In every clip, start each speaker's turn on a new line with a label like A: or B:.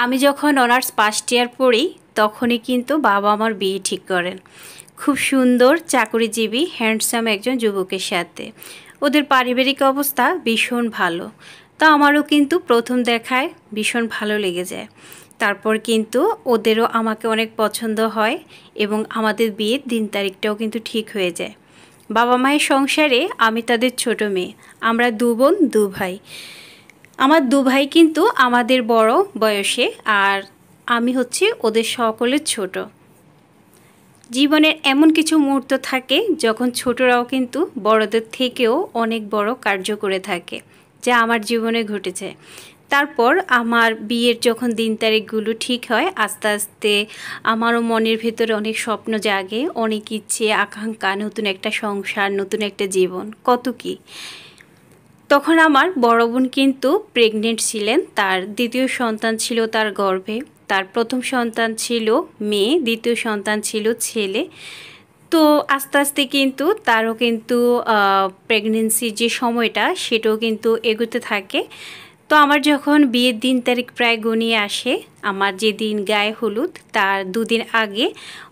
A: আমি যখন honours first year পড়ি তখনই কিন্তু বাবা আমার বিয়ে ঠিক করেন খুব সুন্দর চাকরিজীবী হ্যান্ডসাম একজন যুবকের সাথে। ওদের পারিবারিক অবস্থা ভীষণ ভালো। তা আমারও কিন্তু প্রথম দেখায় ভীষণ ভালো লেগে যায়। তারপর কিন্তু ওদেরও আমাকে অনেক পছন্দ হয় এবং আমাদের বিয়ের দিন তারিখটাও কিন্তু ঠিক হয়ে যায়। বাবা মায়ের সংসারে আমি তাদের ছোট মেয়ে। আমরা দু বোন দু ভাই। আমার দু ভাই কিন্তু আমাদের বড় বয়সে, আর আমি হচ্ছে ওদের সকলের ছোট। জীবনের এমন কিছু মুহূর্ত থাকে যখন ছোটরাও কিন্তু বড়দের থেকেও অনেক বড় কার্য করে থাকে, যা আমার জীবনে ঘটেছে। তারপর আমার বিয়ের যখন দিন তারিখগুলো ঠিক হয়, আস্তে আস্তে আমারও মনের ভেতরে অনেক স্বপ্ন জাগে, অনেক ইচ্ছে আকাঙ্ক্ষা, নতুন একটা সংসার, নতুন একটা জীবন, কত কী। তখন আমার বড় বোন কিন্তু প্রেগনেন্ট ছিলেন। তার দ্বিতীয় সন্তান ছিল তার গর্ভে। তার প্রথম সন্তান ছিল মেয়ে, দ্বিতীয় সন্তান ছিল ছেলে। তো আস্তে আস্তে কিন্তু তারও কিন্তু প্রেগনেন্সির যে সময়টা সেটাও কিন্তু এগোতে থাকে। তো আমার যখন বিয়ের দিন তারিখ প্রায় গনিয়ে আসে, আমার যেদিন গায়ে হলুদ তার দুদিন আগে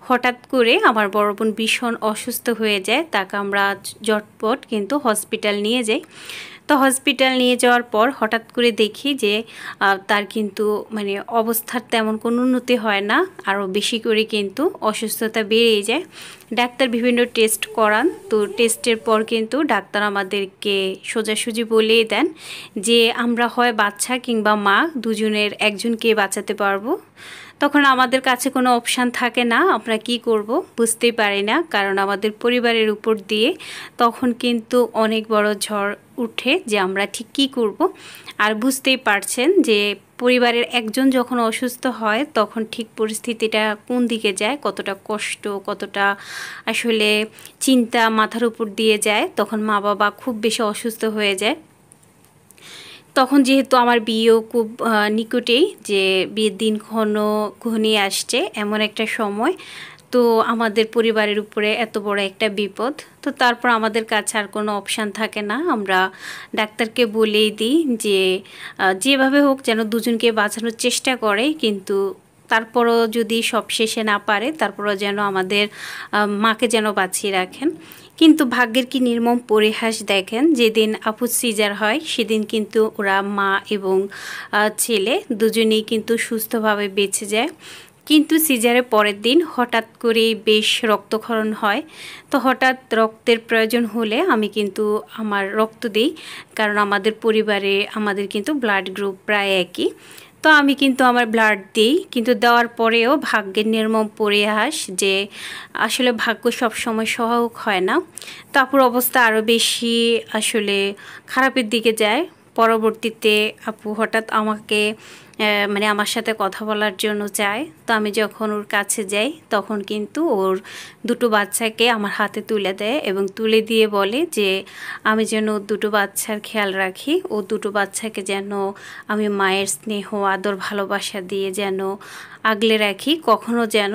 A: হঠাৎ করে আমার বড় বোন ভীষণ অসুস্থ হয়ে যায়। তাকে আমরা ঝটপট কিন্তু হসপিটাল নিয়ে যাই। তো হসপিটাল নিয়ে যাওয়ার পর হঠাৎ করে দেখি যে তার কিন্তু অবস্থার তেমন কোনো উন্নতি হয় না, আরও বেশি করে কিন্তু অসুস্থতা বেড়েই যায়। ডাক্তার বিভিন্ন টেস্ট করান। তো টেস্টের পর কিন্তু ডাক্তার আমাদেরকে সোজাসুজি বলেই দেন যে আমরা হয় বাচ্চা কিংবা মা দুজনের একজনকে বাঁচাতে পারবো। তখন আমাদের কাছে কোনো অপশান থাকে না, আমরা কি করব বুঝতেই পারি না, কারণ আমাদের পরিবারের উপর দিয়ে তখন কিন্তু অনেক বড় ঝড় উঠে যে আমরা ঠিক কী করব। আর বুঝতেই পারছেন যে পরিবারের একজন যখন অসুস্থ হয় তখন ঠিক পরিস্থিতিটা কোন দিকে যায়, কতটা কষ্ট, কতটা আসলে চিন্তা মাথার উপর দিয়ে যায়। তখন মা বাবা খুব বেশি অসুস্থ হয়ে যায়। তখন যেহেতু আমার বিয়েও খুব নিকটেই, যে বিয়ের দিন ঘনিয়ে আসছে এমন একটা সময়, তো আমাদের পরিবারের উপরে এত বড় একটা বিপদ। তো তারপর আমাদের কাছে আর কোনো অপশান থাকে না, আমরা ডাক্তারকে বলেই দিই যে যেভাবে হোক যেন দুজনকে বাঁচানোর চেষ্টা করে, কিন্তু তারপরও যদি সব শেষে না পারে তারপরও যেন আমাদের মাকে যেন বাঁচিয়ে রাখেন। কিন্তু ভাগ্যের কি নির্মম পরিহাস দেখেন, যেদিন আপুর সিজার হয় সেদিন কিন্তু ওরা মা এবং ছেলে দুজনেই কিন্তু সুস্থভাবে বেঁচে যায়। কিন্তু সিজারের পরের দিন হঠাৎ করেই বেশ রক্তক্ষরণ হয়। তো হঠাৎ রক্তের প্রয়োজন হলে আমি কিন্তু আমার রক্ত দিই, কারণ আমাদের পরিবারে আমাদের কিন্তু ব্লাড গ্রুপ প্রায় একই। তো আমি কিন্তু আমার ব্লাড দিই, কিন্তু দেওয়ার পরেও ভাগ্যের নির্মম পরিহাস যে আসলে ভাগ্য সবসময় সহায়ক হয় না। তারপর অবস্থা আরও বেশি আসলে খারাপের দিকে যায়। পরবর্তীতে আপু হঠাৎ আমাকে আমার সাথে কথা বলার জন্য চায়। তো আমি যখন ওর কাছে যাই তখন কিন্তু ওর দুটো বাচ্চাকে আমার হাতে তুলে দেয় এবং তুলে দিয়ে বলে যে আমি যেন দুটো বাচ্চার খেয়াল রাখি, ও দুটো বাচ্চাকে যেন আমি মায়ের স্নেহ আদর ভালোবাসা দিয়ে যেন আগলে রাখি, কখনো যেন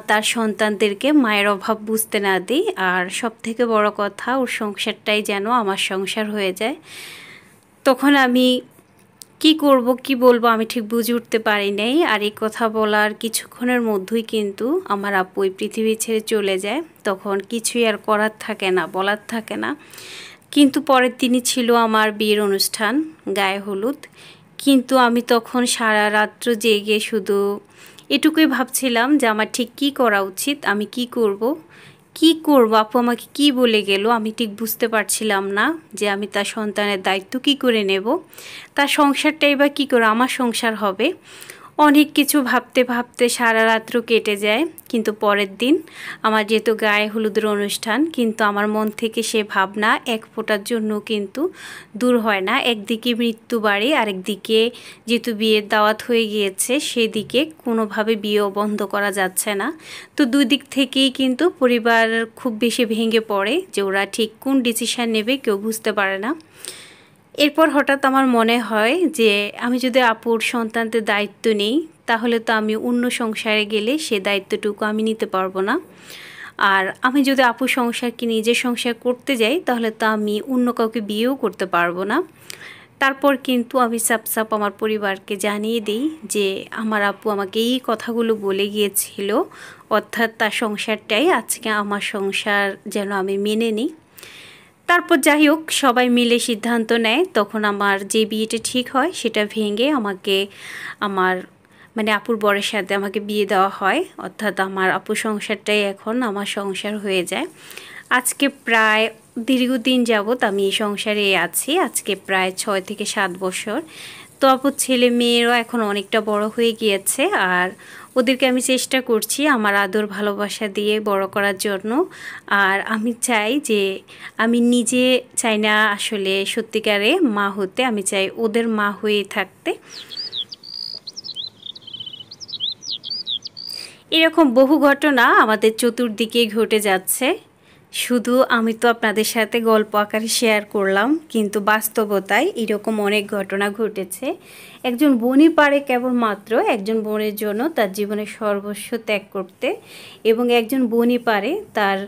A: তার সন্তানদেরকে মায়ের অভাব বুঝতে না দিই। আর সবথেকে বড় কথা, ওর সংসারটাই যেন আমার সংসার হয়ে যায়। তখন আমি কি করব কি বলবো আমি ঠিক বুঝে উঠতে পারি নাই। আর এই কথা বলার কিছুক্ষণের মধ্যেই কিন্তু আমার আপু এই পৃথিবী ছেড়ে চলে যায়। তখন কিছুই আর করার থাকে না, বলার থাকে না। কিন্তু পরের দিনই ছিল আমার বিয়ের অনুষ্ঠান, গায়ে হলুদ। কিন্তু আমি তখন সারা রাত্র জেগে শুধু এটুকুই ভাবছিলাম যে আমার ঠিক কী করা উচিত, আমি কি করব আপু আমাকে কি বলে গেল, আমি ঠিক বুঝতে পারছিলাম না যে আমি তার সন্তানের দায়িত্ব কি করে নেব, তার সংসারটাই বা কী করে আমার সংসার হবে। অনেক কিছু ভাবতে ভাবতে সারা রাত্র কেটে যায়। কিন্তু পরের দিন আমার যেহেতু গায়ে হলুদের অনুষ্ঠান, কিন্তু আমার মন থেকে সে ভাবনা এক ফোঁটার জন্য কিন্তু দূর হয় না। একদিকে মৃত্যু বাড়ি, আরেকদিকে যেহেতু বিয়ের দাওয়াত হয়ে গিয়েছে সেদিকে কোনোভাবে বিয়েও বন্ধ করা যাচ্ছে না। তো দুই দিক থেকেই কিন্তু পরিবার খুব বেশি ভেঙে পড়ে, যে ওরা ঠিক কোন ডিসিশান নেবে কেউ বুঝতে পারে না। এরপর হঠাৎ আমার মনে হয় যে আমি যদি আপুর সন্তানদের দায়িত্ব নিই তাহলে তো আমি অন্য সংসারে গেলে সে দায়িত্বটুকু আমি নিতে পারবো না। আর আমি যদি আপুর সংসারকে নিজের সংসার করতে যাই তাহলে তো আমি অন্য কাউকে বিয়েও করতে পারবো না। তারপর কিন্তু আমি সাপ আমার পরিবারকে জানিয়ে দিই যে আমার আপু আমাকে এই কথাগুলো বলে গিয়েছিল, অর্থাৎ তার সংসারটাই আজকে আমার সংসার যেন আমি মেনে নিই। তারপর যাই হোক সবাই মিলে সিদ্ধান্ত নেয়, তখন আমার যে বিয়েটা ঠিক হয় সেটা ভেঙে আমাকে আমার মানে আপুর বরের সাথে আমাকে বিয়ে দেওয়া হয়, অর্থাৎ আমার আপুর সংসারটাই এখন আমার সংসার হয়ে যায়। আজকে প্রায় দীর্ঘদিন যাবৎ আমি এই সংসারে আছি, আজকে প্রায় 6 থেকে 7 বছর। তো আপুর ছেলে মেয়েরাও এখন অনেকটা বড় হয়ে গিয়েছে, আর ওদেরকে আমি চেষ্টা করছি আমার আদর ভালোবাসা দিয়ে বড় করার জন্য। আর আমি চাই যে আমি নিজে চাই না আসলে সত্যিকারে মা হতে, আমি চাই ওদের মা হয়ে থাকতে। এরকম বহু ঘটনা আমাদের চতুর্দিকে ঘটে যাচ্ছে। শুধু আমি তো আপনাদের সাথে গল্প আকারে শেয়ার করলাম, কিন্তু বাস্তবতায় এরকম অনেক ঘটনা ঘটেছে। একজন বোনই পারে কেবলমাত্র একজন বোনের জন্য তার জীবনের সর্বস্ব ত্যাগ করতে, এবং একজন বোনই পারে তার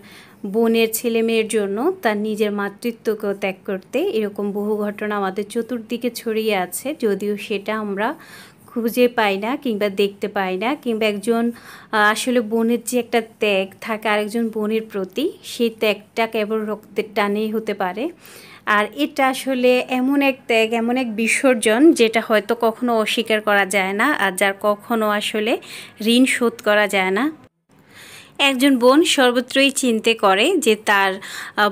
A: বোনের ছেলে মেয়ের জন্য তার নিজের মাতৃত্বকেও ত্যাগ করতে। এরকম বহু ঘটনা আমাদের চতুর্দিকে ছড়িয়ে আছে, যদিও সেটা আমরা খুঁজে পাই না কিংবা দেখতে পাই না, কিংবা একজন আসলে বোনের যে একটা ত্যাগ থাকে আরেকজন বোনের প্রতি, সেই ত্যাগটা কেবল রক্তের টানেই হতে পারে। আর এটা আসলে এমন এক ত্যাগ, এমন এক বিসর্জন যেটা হয়তো কখনো অস্বীকার করা যায় না, আর যার কখনো আসলে ঋণ শোধ করা যায় না। একজন বোন সর্বত্রই চিন্তা করে যে তার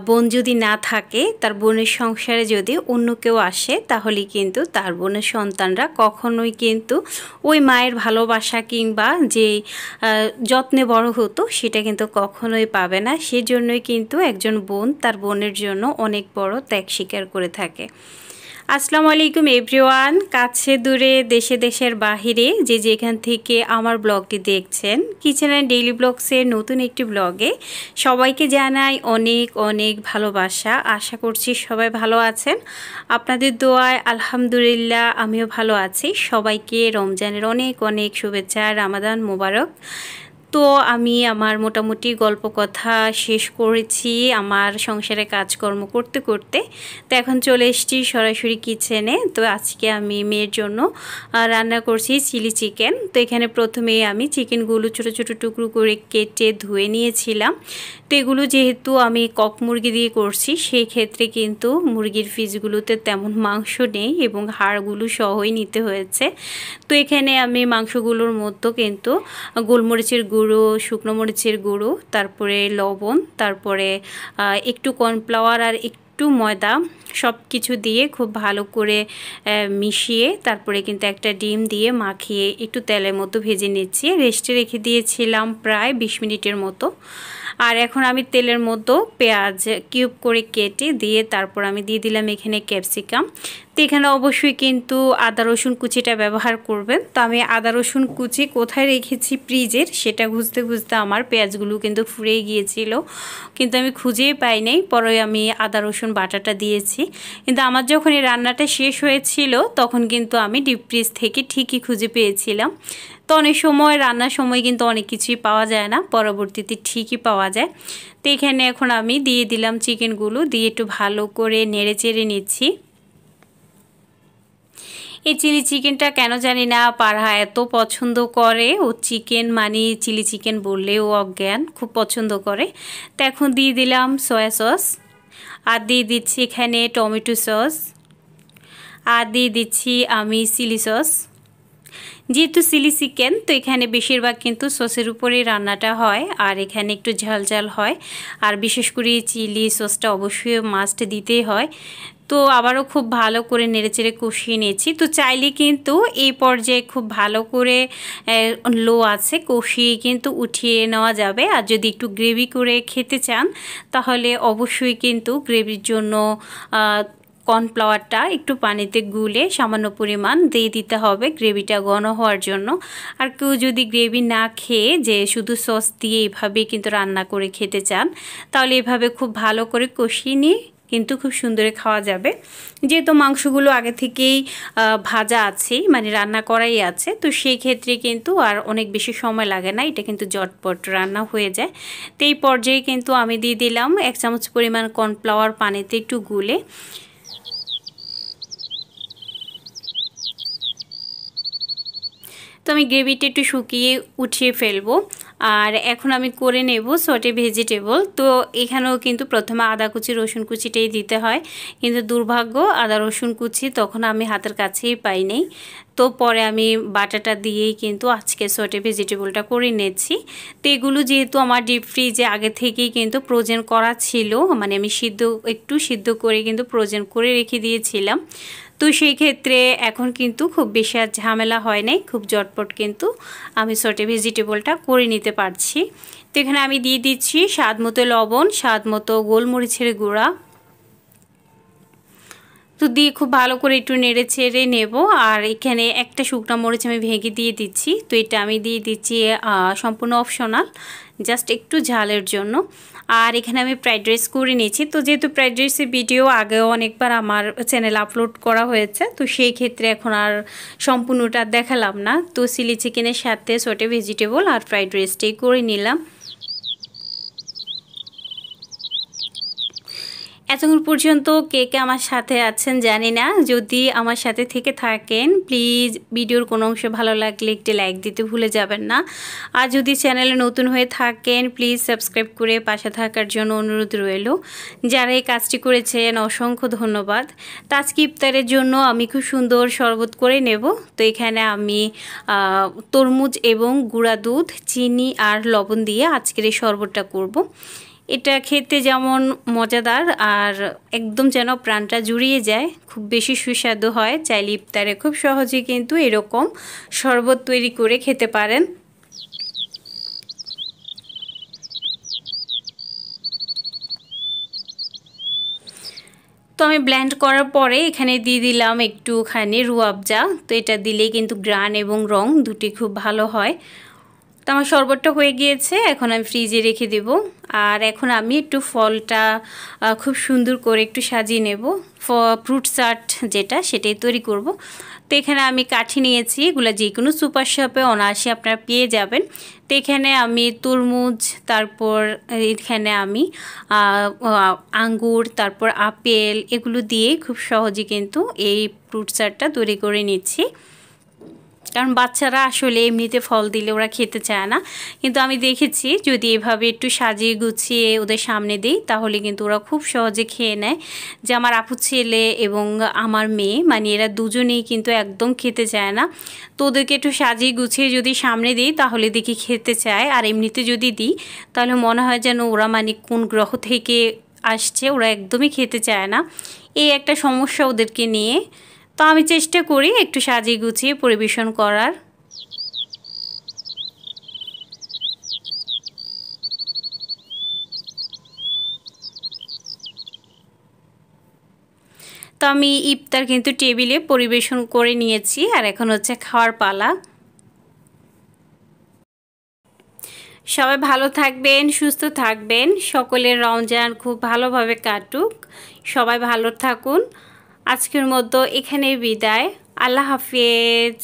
A: বোন যদি না থাকে, তার বোনের সংসারে যদি অন্য কেউ আসে, তাহলে কিন্তু তার বোনের সন্তানরা কখনোই কিন্তু ওই মায়ের ভালোবাসা কিংবা যে যত্নে বড় হতো সেটা কিন্তু কখনোই পাবে না। সেজন্যই কিন্তু একজন বোন তার বোনের জন্য অনেক বড় ত্যাগ স্বীকার করে থাকে। আসসালামু আলাইকুম এভরিওয়ান, কাছে দূরে দেশে দেশের বাহিরে যে যেখান থেকে আমার ব্লগটি দেখছেন, কিচেন অ্যান্ড ডেইলি ব্লগসের নতুন একটি ব্লগে সবাইকে জানাই অনেক অনেক ভালোবাসা। আশা করছি সবাই ভালো আছেন, আপনাদের দোয়ায় আলহামদুলিল্লাহ আমিও ভালো আছি। সবাইকে রমজানের অনেক অনেক শুভেচ্ছা, রামাদান মোবারক। তো আমি আমার মোটামুটি গল্প কথা শেষ করেছি আমার সংসারে কাজকর্ম করতে করতে। তো এখন চলে এসেছি সরাসরি কিচেনে। তো আজকে আমি মেয়ের জন্য রান্না করছি চিলি চিকেন। তো এখানে প্রথমে আমি চিকেনগুলো ছোটো ছোটো টুকরো করে কেটে ধুয়ে নিয়েছিলাম। তো এগুলো যেহেতু আমি কক মুরগি দিয়ে করছি, সেই ক্ষেত্রে কিন্তু মুরগির পিসগুলোতে তেমন মাংস নেই এবং হাড়গুলো সহই নিতে হয়েছে। তো এখানে আমি মাংসগুলোর মধ্যে কিন্তু গোলমরিচের গুঁড়ো, শুকনো মরিচের গুঁড়ো, তারপরে লবণ, তারপরে একটু কর্নফ্লাওয়ার আর একটু ময়দা সব কিছু দিয়ে খুব ভালো করে মিশিয়ে তারপরে কিন্তু একটা ডিম দিয়ে মাখিয়ে একটু তেলের মতো ভেজে নিচ্ছি। রেস্টে রেখে দিয়েছিলাম প্রায় 20 মিনিটের মতো। আর এখন আমি তেলের মধ্যে পেঁয়াজ কিউব করে কেটে দিয়ে তারপর আমি দিয়ে দিলাম এখানে ক্যাপসিকাম। তো এখানে অবশ্যই কিন্তু আদা রসুন কুচিটা ব্যবহার করবেন। তো আমি আদা রসুন কুচি কোথায় রেখেছি ফ্রিজের, সেটা খুঁজতে খুঁজতে আমার পেঁয়াজগুলো কিন্তু ফুরিয়ে গিয়েছিল, কিন্তু আমি খুঁজেই পাই নাই। পরে আমি আদা রসুন বাটাটা দিয়েছি, কিন্তু আমার যখন এই রান্নাটা শেষ হয়েছিল তখন কিন্তু আমি ডিপ ফ্রিজ থেকে ঠিকই খুঁজে পেয়েছিলাম। তো অনেক সময় রান্নার সময় কিন্তু অনেক কিছুই পাওয়া যায় না, পরবর্তীতে ঠিকই পাওয়া যায়। তো এখানে এখন আমি দিয়ে দিলাম চিকেনগুলো, দিয়ে একটু ভালো করে নেড়ে চেড়ে নিচ্ছি। এই চিলি চিকেনটা কেন জানি না পারহা এত পছন্দ করে, ও চিকেন মানে চিলি চিকেন বললেও অজ্ঞান, খুব পছন্দ করে। তো এখন দিয়ে দিলাম সয়া সস, আর দিয়ে দিচ্ছি এখানে টমেটো সস, আর দিয়ে দিচ্ছি আমি চিলি সস। যেহেতু চিলি চিকেন, তো এখানে বেশিরভাগ কিন্তু সসের উপরেই রান্নাটা হয়, আর এখানে একটু ঝাল ঝাল হয়, আর বিশেষ করে চিলি সসটা অবশ্যই মাস্ট দিতেই হয়। তো আবারও খুব ভালো করে নেড়েচেড়ে কষিয়ে নিয়েছি। তো চাইলে কিন্তু এই পর্যায়ে খুব ভালো করে লো আছে কষিয়ে কিন্তু উঠিয়ে নেওয়া যাবে। আর যদি একটু গ্রেভি করে খেতে চান তাহলে অবশ্যই কিন্তু গ্রেভির জন্য কর্নফ্লাওয়ারটা একটু পানিতে গুলে সামান্য পরিমাণ দিয়ে দিতে হবে গ্রেভিটা ঘন হওয়ার জন্য। আর কেউ যদি গ্রেভি না খেয়ে যে শুধু সস দিয়ে এভাবে কিন্তু রান্না করে খেতে চান, তাহলে এভাবে খুব ভালো করে কষিয়ে নিয়ে কিন্তু খুব সুন্দরে খাওয়া যাবে। যেহেতু মাংসগুলো আগে থেকেই ভাজা আছে, মানে রান্না করাই আছে, তো সেই ক্ষেত্রে কিন্তু আর অনেক বেশি সময় লাগে না, এটা কিন্তু ঝটপট রান্না হয়ে যায়। তো এই পর্যায়ে কিন্তু আমি দিয়ে দিলাম 1 চামচ পরিমাণ কর্নফ্লাওয়ার পানিতে একটু গুলে। আমি গ্রেভিটা একটু শুকিয়ে উঠিয়ে ফেলবো। আর এখন আমি করে নেব সটে ভেজিটেবল। তো এখানেও কিন্তু প্রথমে আদা কুচি রসুন কুচিটাই দিতে হয়, কিন্তু দুর্ভাগ্য আদা রসুন কুচি তখন আমি হাতের কাছেই পাইনি। তো পরে আমি বাটাটা দিয়েই কিন্তু আজকে সটে ভেজিটেবলটা করে নিয়েছি। তো এগুলো যেহেতু আমার ডিপ ফ্রিজে আগে থেকেই কিন্তু ফ্রোজেন করা ছিল, মানে আমি একটু সিদ্ধ করে কিন্তু ফ্রোজেন করে রেখে দিয়েছিলাম। তো সেই ক্ষেত্রে এখন কিন্তু খুব বেশি আর ঝামেলা হয় নাই, খুব ঝটপট কিন্তু আমি সটে ভেজিটেবলটা করে নিতে পারছি। তো এখানে আমি দিয়ে দিচ্ছি স্বাদ মতো লবণ, স্বাদ মতো গোলমরিচের গুঁড়া। তো দিয়ে খুব ভালো করে একটু নেড়ে ছেড়ে নেব। আর এখানে একটা শুকনো মরিচ আমি ভেঙে দিয়ে দিচ্ছি। তো এটা আমি দিয়ে দিচ্ছি সম্পূর্ণ অপশনাল, জাস্ট একটু ঝালের জন্য। আর এখানে আমি ফ্রাইড রাইস করে নিয়েছি। তো যেহেতু ফ্রাইড রাইসের ভিডিও আগেও অনেকবার আমার চ্যানেলে আপলোড করা হয়েছে, তো সেই ক্ষেত্রে এখন আর সম্পূর্ণটা দেখালাম না। তো চিলি চিকেনের সাথে সটে ভেজিটেবল আর ফ্রাইড রাইসটাই করে নিলাম। এতক্ষণ পর্যন্ত কে কে আমার সাথে আছেন জানি না, যদি আমার সাথে থেকে থাকেন প্লিজ ভিডিওর কোনো অংশ ভালো লাগলে একটি লাইক দিতে ভুলে যাবেন না। আর যদি চ্যানেলে নতুন হয়ে থাকেন প্লিজ সাবস্ক্রাইব করে পাশে থাকার জন্য অনুরোধ রইল। যারা এই কাজটি করেছেন অসংখ্য ধন্যবাদ। তো আজকে ইফতারের জন্য আমি খুব সুন্দর শরবত করে নেব। তো এখানে আমি তরমুজ এবং গুঁড়া দুধ, চিনি আর লবণ দিয়ে আজকের এই শরবতটা করব। এটা খেতে যেমন মজাদার আর একদম যেন প্রাণটা জুড়িয়ে যায়, খুব বেশি সুস্বাদু হয়। চাইলে ইফতারে খুব সহজে কিন্তু এরকম শরবত তৈরি করে খেতে পারেন। তো আমি ব্লেন্ড করার পরে এখানে দিয়ে দিলাম একটুখানি রুয়াবজা। তো এটা দিলেই কিন্তু গ্রান এবং রং দুটি খুব ভালো হয়। তো আমার শরবতটা হয়ে গিয়েছে, এখন আমি ফ্রিজে রেখে দেব। আর এখন আমি একটু ফলটা খুব সুন্দর করে একটু সাজিয়ে নেব। ফ্রুট চাট যেটা সেটাই তৈরি করব। তো এখানে আমি কাঠি নিয়েছি, এগুলো যে কোনো সুপার শপে অনায়াসে আপনারা পেয়ে যাবেন। তো এখানে আমি তরমুজ, তারপর এখানে আমি আঙ্গুর, তারপর আপেল, এগুলো দিয়ে খুব সহজে কিন্তু এই ফ্রুট চাটটা তৈরি করে নিচ্ছি। কারণ বাচ্চারা আসলে এমনিতে ফল দিলে ওরা খেতে চায় না, কিন্তু আমি দেখেছি যদি এভাবে একটু সাজিয়ে গুছিয়ে ওদের সামনে দিই তাহলে কিন্তু ওরা খুব সহজে খেয়ে নেয়। যে আমার আপু ছেলে এবং আমার মেয়ে, মানে এরা দুজনেই কিন্তু একদম খেতে চায় না। তো ওদেরকে একটু সাজিয়ে গুছিয়ে যদি সামনে দিই তাহলে দেখি খেতে চায়, আর এমনিতে যদি দিই তাহলে মনে হয় যেন ওরা মানে কোন গ্রহ থেকে আসছে, ওরা একদমই খেতে চায় না। এই একটা সমস্যা ওদেরকে নিয়ে। তো আমি চেষ্টা করি একটু সাজিয়ে গুছিয়ে পরিবেশন করার। তো আমি ইফতার কিন্তু টেবিলে পরিবেশন করে নিয়েছি, আর এখন হচ্ছে খাওয়ার পালা। সবাই ভালো থাকবেন, সুস্থ থাকবেন, সকলের রমজান খুব ভালোভাবে কাটুক, সবাই ভালো থাকুন। আজকের মতো এখানেই বিদায়, আল্লাহ হাফেজ।